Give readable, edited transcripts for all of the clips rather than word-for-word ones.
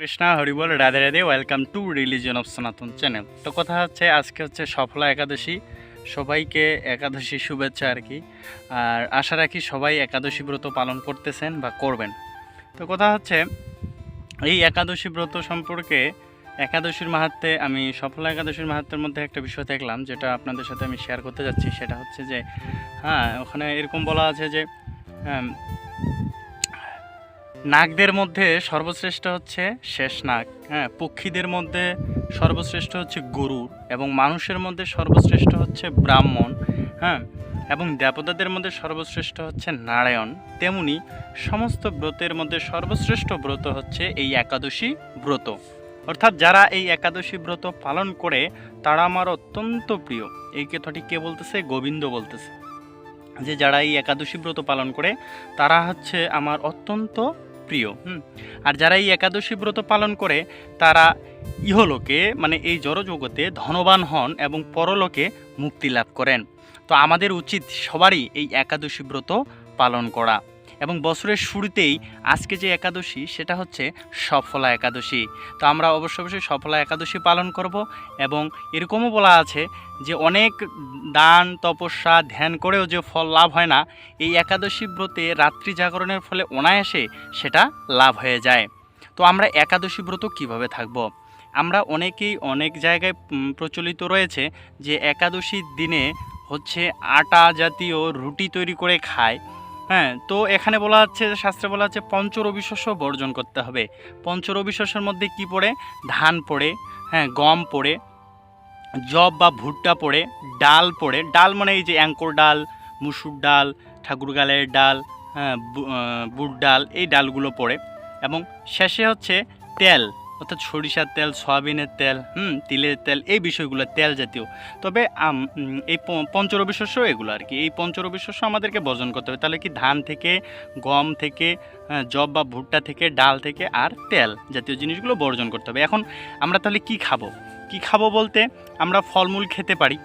Krishna horrible Radhe Radhe welcome to religion of সনাতন channel. তো কথা হচ্ছে আজকে হচ্ছে সফলা একাদশী, সবাইকে একাদশী শুভেচ্ছা আর কি। আর আশা রাখি সবাই একাদশী ব্রত পালন করতেছেন বা করবেন। তো কথা হচ্ছে এই একাদশী ব্রত সম্পর্কে একাদশীর মাহাত্ম্যে আমি সফলা একাদশীর মাহাত্ম্যের মধ্যে একটা বিষয় দেখলাম, যেটা আপনাদের সাথে আমি শেয়ার করতে যাচ্ছি। সেটা হচ্ছে যে ওখানে এরকম বলা আছে যে নাগদের মধ্যে সর্বশ্রেষ্ঠ হচ্ছে শেষ নাগ, পক্ষীদের মধ্যে সর্বশ্রেষ্ঠ হচ্ছে গরু, এবং মানুষের মধ্যে সর্বশ্রেষ্ঠ হচ্ছে ব্রাহ্মণ, এবং দেবতাদের মধ্যে সর্বশ্রেষ্ঠ হচ্ছে নারায়ণ। তেমনি সমস্ত ব্রতের মধ্যে সর্বশ্রেষ্ঠ ব্রত হচ্ছে এই একাদশী ব্রত। অর্থাৎ যারা এই একাদশী ব্রত পালন করে তারা আমার অত্যন্ত প্রিয়। এই কথাটি কে বলতেছে? গোবিন্দ বলতেছে যে যারা এই একাদশী ব্রত পালন করে তারা হচ্ছে আমার অত্যন্ত প্রিয়। আর যারা এই একাদশী ব্রত পালন করে তারা ইহলোকে মানে এই জড়জগতে ধনবান হন এবং পরলোকে মুক্তি লাভ করেন। তো আমাদের উচিত সবারই এই একাদশী ব্রত পালন করা। এবং বছরের শুরুতেই আজকে যে একাদশী সেটা হচ্ছে সফলা একাদশী। তো আমরা অবশ্যই সফলা একাদশী পালন করব। এবং এরকমও বলা আছে যে অনেক দান তপস্যা ধ্যান করেও যে ফল লাভ হয় না, এই একাদশী ব্রতে রাত্রি জাগরণের ফলে অনায়াসে সেটা লাভ হয়ে যায়। তো আমরা একাদশী ব্রত কিভাবে থাকব? আমরা অনেকেই অনেক জায়গায় প্রচলিত রয়েছে যে একাদশীর দিনে হচ্ছে আটা জাতীয় রুটি তৈরি করে খায়। তো এখানে বলা হচ্ছে, শাস্ত্রে বলা হচ্ছে পঞ্চরবি শস্য বর্জন করতে হবে। পঞ্চরবি শস্যের মধ্যে কি পড়ে? ধান পড়ে, গম পড়ে, জব বা ভুট্টা পড়ে, ডাল পড়ে। ডাল মানে এই যে অ্যাঙ্কর ডাল, মুসুর ডাল, ঠাকুরগালের ডাল, বুট ডাল, এই ডালগুলো পড়ে। এবং শেষে হচ্ছে তেল, অর্থাৎ সরিষার তেল, সয়াবিনের তেল, তিলের তেল, এই বিষয়গুলো তেল জাতীয়। তবে এই পঞ্চরবি শস্য এগুলো আর কি, এই পঞ্চরবি শস্য আমাদেরকে বর্জন করতে হবে। তাহলে কি ধান থেকে, গম থেকে, জব বা ভুট্টা থেকে, ডাল থেকে আর তেল জাতীয় জিনিসগুলো বর্জন করতে হবে। এখন আমরা তাহলে কি খাবো বলতে আমরা ফলমূল খেতে পারি।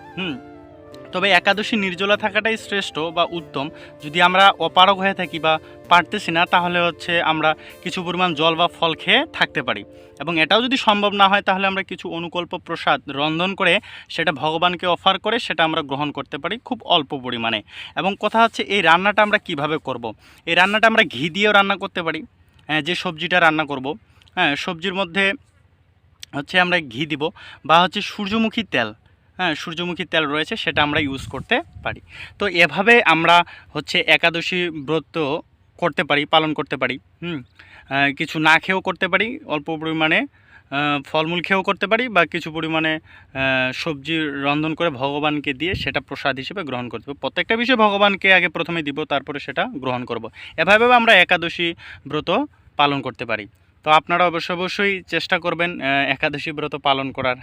তবে একাদশী নির্জলা থাকাটাই শ্রেষ্ঠ বা উত্তম। যদি আমরা অপারগ হয়ে থাকি বা পারতেছি না, তাহলে হচ্ছে আমরা কিছু পরিমাণ জল বা ফল খেয়ে থাকতে পারি। এবং এটাও যদি সম্ভব না হয় তাহলে আমরা কিছু অনুকল্প প্রসাদ রন্ধন করে সেটা ভগবানকে অফার করে সেটা আমরা গ্রহণ করতে পারি খুব অল্প পরিমাণে। এবং কথা হচ্ছে এই রান্নাটা আমরা কিভাবে করব। এই রান্নাটা আমরা ঘি দিয়েও রান্না করতে পারি। যে সবজিটা রান্না করব, সবজির মধ্যে হচ্ছে আমরা ঘি দিব, বা হচ্ছে সূর্যমুখী তেল রয়েছে সেটা আমরা ইউজ করতে পারি। তো এভাবে আমরা হচ্ছে একাদশী ব্রত করতে পারি, পালন করতে পারি। কিছু না খেয়েও করতে পারি, অল্প পরিমাণে ফলমূল খেয়েও করতে পারি, বা কিছু পরিমাণে সবজি রন্ধন করে ভগবানকে দিয়ে সেটা প্রসাদ হিসেবে গ্রহণ করতে হবে। প্রত্যেকটা বিষয় ভগবানকে আগে প্রথমে দিব, তারপরে সেটা গ্রহণ করব। এভাবে আমরা একাদশী ব্রত পালন করতে পারি। তো আপনারা অবশ্যই চেষ্টা করবেন একাদশী ব্রত পালন করার,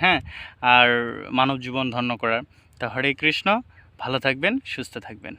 আর মানব জীবন ধন্য করার। তো হরে কৃষ্ণ, ভালো থাকবেন, সুস্থ থাকবেন।